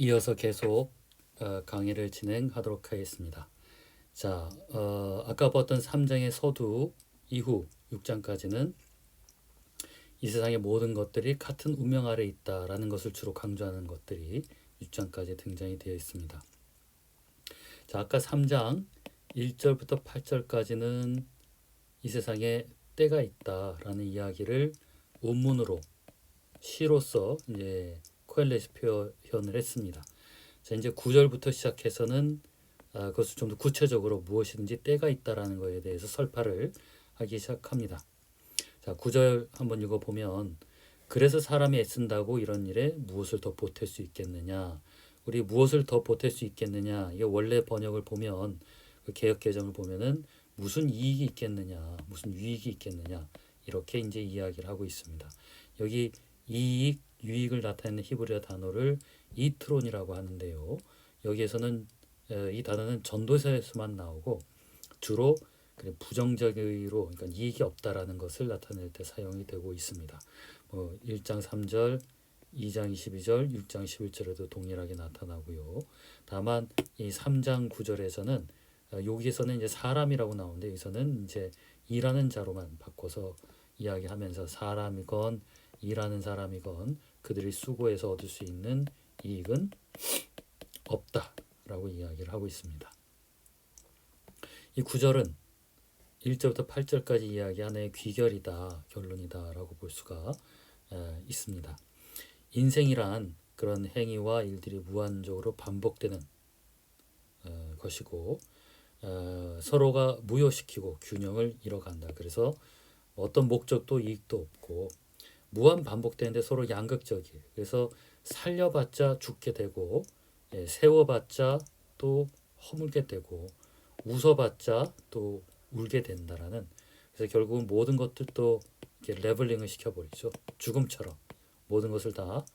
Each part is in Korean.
이어서 계속 강의를 진행하도록 하겠습니다. 자, 아까 봤던 3장의 서두 이후 6장까지는 이 세상의 모든 것들이 같은 운명 아래 있다라는 것을 주로 강조하는 것들이 6장까지 등장이 되어 있습니다. 자, 아까 3장 1절부터 8절까지는 이 세상에 때가 있다라는 이야기를 원문으로 시로서 이제 코엘렛이 표현을 했습니다. 자, 이제 9절부터 시작해서는 그것을 좀 더 구체적으로 무엇이든지 때가 있다라는 것에 대해서 설파를 하기 시작합니다. 자, 9절 한번 읽어보면 그래서 사람이 애쓴다고 이런 일에 무엇을 더 보탤 수 있겠느냐. 우리 무엇을 더 보탤 수 있겠느냐. 이게 원래 번역을 보면 그 개역 개정을 보면은 무슨 이익이 있겠느냐, 무슨 유익이 있겠느냐 이렇게 이제 이야기를 하고 있습니다. 여기 이익, 유익을 나타내는 히브리어 단어를 이트론이라고 하는데요. 여기에서는 이 단어는 전도서에서만 나오고 주로 부정적으로 그러니까 이익이 없다라는 것을 나타낼 때 사용이 되고 있습니다. 1장 3절, 2장 22절, 6장 11절에도 동일하게 나타나고요. 다만 이 3장 9절에서는 여기에서는 이제 사람이라고 나오는데 여기서는 이제 일하는 자로만 바꿔서 이야기하면서 사람이건 일하는 사람이건 그들이 수고해서 얻을 수 있는 이익은 없다라고 이야기를 하고 있습니다. 이 구절은 1절부터 8절까지 이야기한 하나의 귀결이다, 결론이다라고 볼 수가 있습니다. 인생이란 그런 행위와 일들이 무한적으로 반복되는 것이고 서로가 무효시키고 균형을 잃어간다. 그래서 어떤 목적도 이익도 없고 무한 반복되는데 서로 양극적이에요. 그래서 살려봤자 죽게 되고 세워봤자 또 허물게 되고 웃어봤자 또 울게 된다라는, 그래서 결국은 모든 것들도 이렇게 레벨링을 시켜버리죠. 죽음처럼 모든 것을 다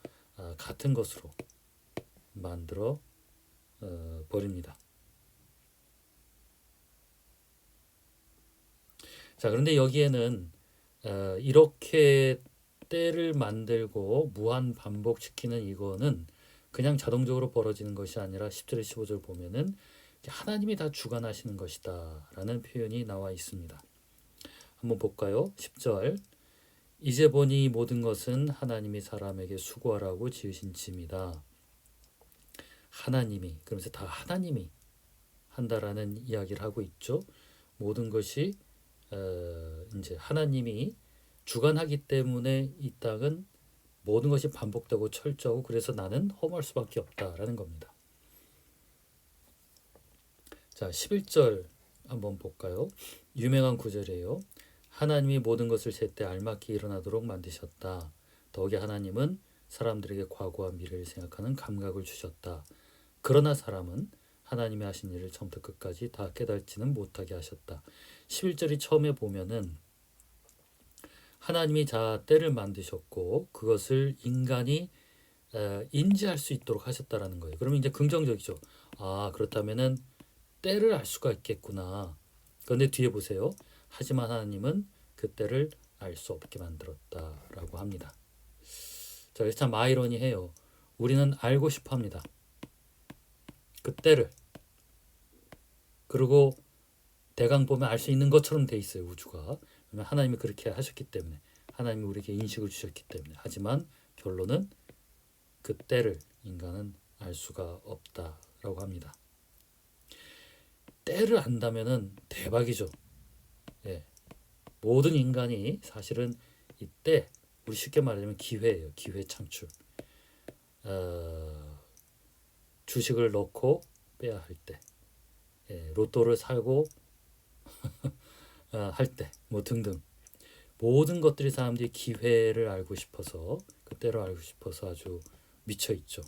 같은 것으로 만들어 버립니다. 자, 그런데 여기에는 이렇게 때를 만들고 무한 반복시키는 이거는 그냥 자동적으로 벌어지는 것이 아니라 10절 15절 보면은 하나님이 다 주관하시는 것이다 라는 표현이 나와 있습니다. 한번 볼까요? 10절 이제 보니 모든 것은 하나님이 사람에게 수고하라고 지으신 짐이다. 하나님이, 그러면서 다 하나님이 한다라는 이야기를 하고 있죠. 모든 것이 이제 하나님이 주관하기 때문에 이 땅은 모든 것이 반복되고 철저하고 그래서 나는 허무할 수밖에 없다라는 겁니다. 자, 11절 한번 볼까요? 유명한 구절이에요. 하나님이 모든 것을 제때 알맞게 일어나도록 만드셨다. 더욱이 하나님은 사람들에게 과거와 미래를 생각하는 감각을 주셨다. 그러나 사람은 하나님이 하신 일을 처음부터 끝까지 다 깨닫지는 못하게 하셨다. 11절이 처음에 보면은 하나님이 때를 만드셨고 그것을 인간이 인지할 수 있도록 하셨다라는 거예요. 그러면 이제 긍정적이죠. 그렇다면은 때를 알 수가 있겠구나. 그런데 뒤에 보세요. 하지만 하나님은 그 때를 알 수 없게 만들었다라고 합니다. 자, 그래서 참 아이러니해요. 우리는 알고 싶어합니다. 그 때를. 그리고 대강 보면 알 수 있는 것처럼 돼 있어요. 우주가. 하나님이 그렇게 하셨기 때문에, 하나님이 우리에게 인식을 주셨기 때문에. 하지만 결론은 그 때를 인간은 알 수가 없다라고 합니다. 때를 안다면은 대박이죠. 모든 인간이 사실은 이때 우리 쉽게 말하자면 기회예요. 기회 창출. 주식을 넣고 빼야 할 때, 로또를 사고 할 때, 등등 모든 것들이 사람들이 기회를 알고 싶어서 그때로 알고 싶어서 아주 미쳐 있죠.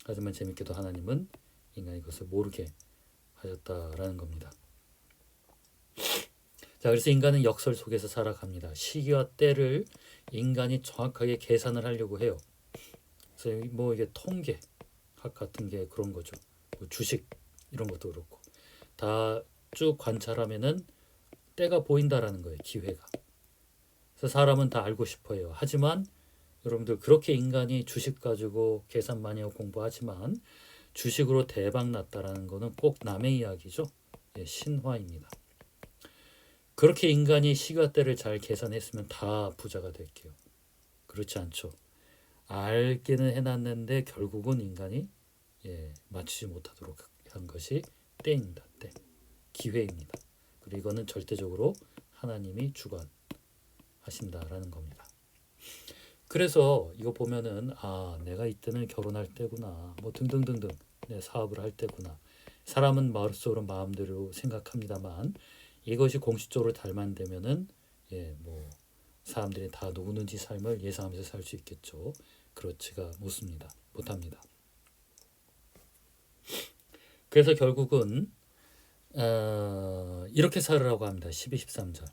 하지만 재밌게도 하나님은 인간이 그것을 모르게 하셨다라는 겁니다. 자, 그래서 인간은 역설 속에서 살아갑니다. 시기와 때를 인간이 정확하게 계산을 하려고 해요. 그래서 이게 통계학 같은 게 그런 거죠. 주식 이런 것도 그렇고 다 쭉 관찰하면은 때가 보인다라는 거예요. 기회가. 그래서 사람은 다 알고 싶어요. 하지만 여러분들 그렇게 인간이 주식 가지고 계산 많이 하고 공부하지만 주식으로 대박 났다라는 거는 꼭 남의 이야기죠. 예, 신화입니다. 그렇게 인간이 시간대를 잘 계산했으면 다 부자가 될게요. 그렇지 않죠. 알기는 해놨는데 결국은 인간이 맞추지 못하도록 한 것이 때입니다. 때. 기회입니다. 그리고 이거는 절대적으로 하나님이 주관하신다라는 겁니다. 그래서 이거 보면은 내가 이때는 결혼할 때구나 뭐 등등등등 내 사업을 할 때구나. 사람은 머릿속으로 마음대로 생각합니다만 이것이 공식적으로 달만 되면은 뭐 사람들이 다 누구든지 삶을 예상하면서 살 수 있겠죠. 그렇지가 못합니다. 그래서 결국은 이렇게 살으라고 합니다. 12, 13절.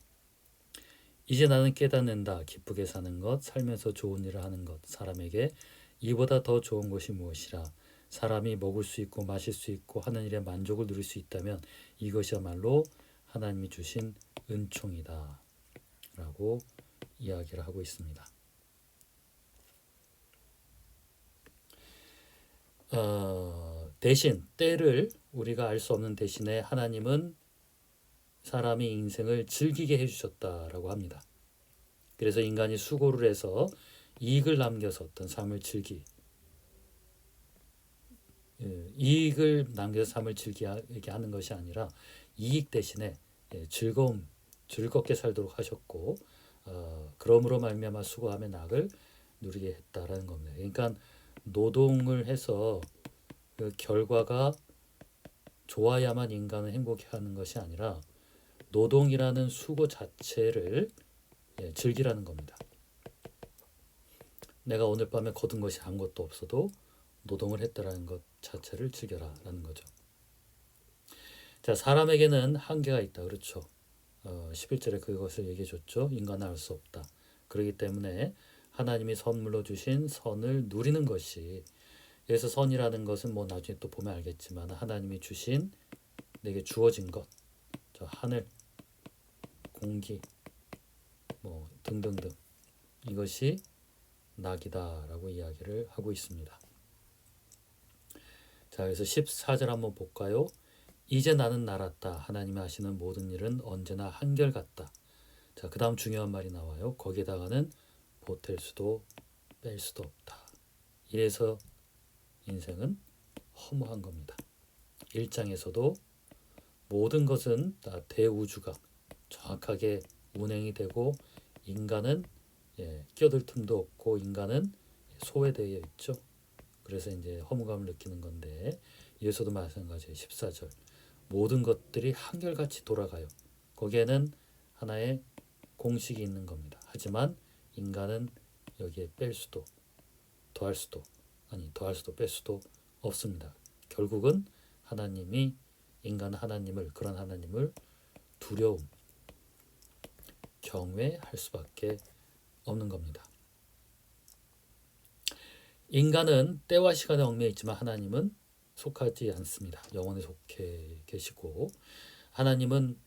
이제 나는 깨닫는다. 기쁘게 사는 것, 살면서 좋은 일을 하는 것, 사람에게 이보다 더 좋은 것이 무엇이라. 사람이 먹을 수 있고 마실 수 있고 하는 일에 만족을 누릴 수 있다면 이것이야말로 하나님이 주신 은총이다 라고 이야기를 하고 있습니다. 대신 때를 우리가 알 수 없는 대신에 하나님은 사람의 인생을 즐기게 해주셨다라고 합니다. 그래서 인간이 수고를 해서 이익을 남겨서 어떤 삶을 이익을 남겨서 삶을 즐기게 하는 것이 아니라 이익 대신에 즐겁게 살도록 하셨고 그러므로 말미암아 수고하며 낙을 누리게 했다라는 겁니다. 그러니까 노동을 해서 그 결과가 좋아야만 인간은 행복해하는 것이 아니라 노동이라는 수고 자체를 즐기라는 겁니다. 내가 오늘 밤에 거둔 것이 아무것도 없어도 노동을 했다라는 것 자체를 즐겨라라는 거죠. 자, 사람에게는 한계가 있다. 그렇죠. 11절에 그것을 얘기해 줬죠. 인간은 알 수 없다. 그렇기 때문에 하나님이 선물로 주신 선을 누리는 것이 그래서 선이라는 것은 뭐 나중에 또 보면 알겠지만 하나님이 주신 내게 주어진 것, 저 하늘, 공기, 뭐 등등등 이것이 낙이다라고 이야기를 하고 있습니다. 자, 그래서 14절 한번 볼까요? 이제 나는 알았다. 하나님이 하시는 모든 일은 언제나 한결같다. 자, 그 다음 중요한 말이 나와요. 거기에다가는 보탤 수도 뺄 수도 없다. 이래서 인생은 허무한 겁니다. 1장에서도 모든 것은 다 대우주가 정확하게 운행이 되고 인간은 끼어들 틈도 없고 인간은 소외되어 있죠. 그래서 이제 허무감을 느끼는 건데 여기서도 마찬가지예요. 14절 모든 것들이 한결같이 돌아가요. 거기에는 하나의 공식이 있는 겁니다. 하지만 인간은 여기에 뺄 수도 더할 수도 뺄 수도 없습니다. 결국은 하나님이 인간은 그런 하나님을 두려움, 경외할 수밖에 없는 겁니다. 인간은 때와 시간에 얽매여 있지만 하나님은 속하지 않습니다. 영원에 속해 계시고 하나님은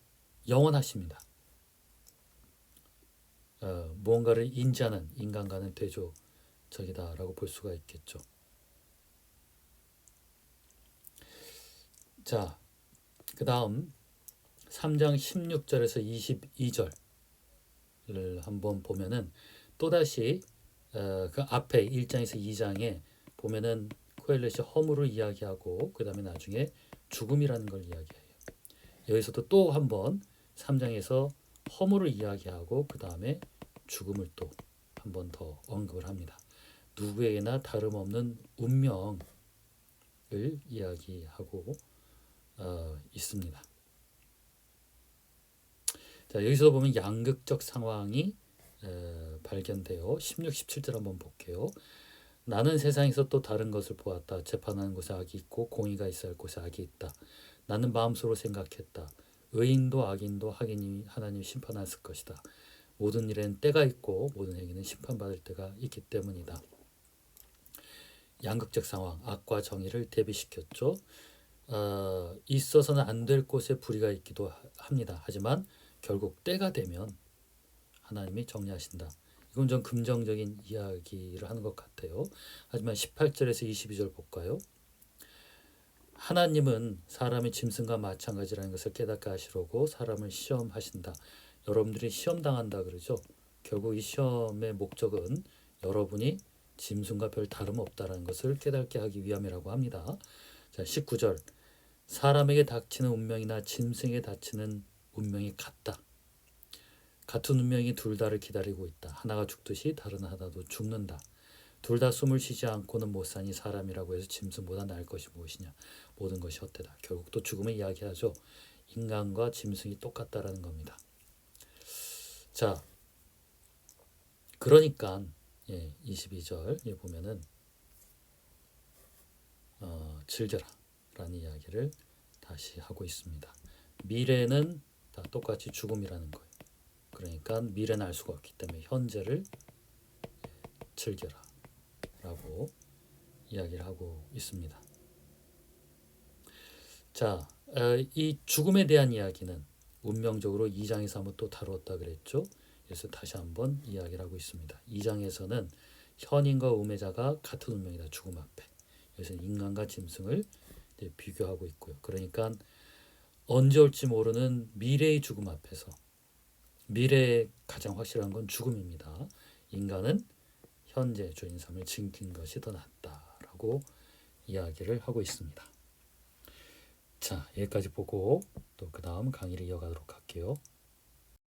영원하십니다. 무언가를 인지하는 인간과는 대조적이다라고 볼 수가 있겠죠. 자, 그 다음 3장 16절에서 22절을 한번 보면은 또다시 그 앞에 1장에서 2장에 보면은 코엘렛이 허물을 이야기하고 그 다음에 나중에 죽음이라는 걸 이야기해요. 여기서도 또 한번 3장에서 허물을 이야기하고 그 다음에 죽음을 또 한 번 더 언급을 합니다. 누구에게나 다름없는 운명을 이야기하고 있습니다. 자, 여기서 보면 양극적 상황이 발견돼요. 16, 17절 한번 볼게요. 나는 세상에서 또 다른 것을 보았다. 재판하는 곳에 악이 있고 공의가 있어야 할 곳에 악이 있다. 나는 마음속으로 생각했다. 의인도 악인도 하나님이 심판하실 것이다. 모든 일에는 때가 있고 모든 행위는 심판받을 때가 있기 때문이다. 양극적 상황, 악과 정의를 대비시켰죠. 있어서는 안 될 곳에 불의가 있기도 합니다. 하지만 결국 때가 되면 하나님이 정리하신다. 이건 좀 긍정적인 이야기를 하는 것 같아요. 하지만 18절에서 22절 볼까요? 하나님은 사람이 짐승과 마찬가지라는 것을 깨닫게 하시려고 사람을 시험하신다. 여러분들이 시험당한다 그러죠. 결국 이 시험의 목적은 여러분이 짐승과 별 다름없다라는 것을 깨닫게 하기 위함이라고 합니다. 자, 19절. 사람에게 닥치는 운명이나 짐승에게 닥치는 운명이 같다. 같은 운명이 둘 다를 기다리고 있다. 하나가 죽듯이 다른 하나도 죽는다. 둘 다 숨을 쉬지 않고는 못 사니 사람이라고 해서 짐승보다 나을 것이 무엇이냐. 모든 것이 헛되다. 결국 또 죽음을 이야기하죠. 인간과 짐승이 똑같다라는 겁니다. 자, 그러니까 22절 보면은 즐겨라 라는 이야기를 다시 하고 있습니다. 미래는 다 똑같이 죽음이라는 거예요. 그러니까 미래는 알 수가 없기 때문에 현재를 즐겨라 라고 이야기를 하고 있습니다. 자, 이 죽음에 대한 이야기는 운명적으로 2장에서 한번 또 다루었다 그랬죠. 그래서 다시 한번 이야기를 하고 있습니다. 2장에서는 현인과 우매자가 같은 운명이다. 죽음 앞에. 그래서 인간과 짐승을 비교하고 있고요. 그러니까 언제 올지 모르는 미래의 죽음 앞에서 미래에 가장 확실한 건 죽음입니다. 인간은 현재 주인 삶을 즐긴 것이 더 낫다라고 이야기를 하고 있습니다. 자, 여기까지 보고 또 그 다음 강의를 이어가도록 할게요.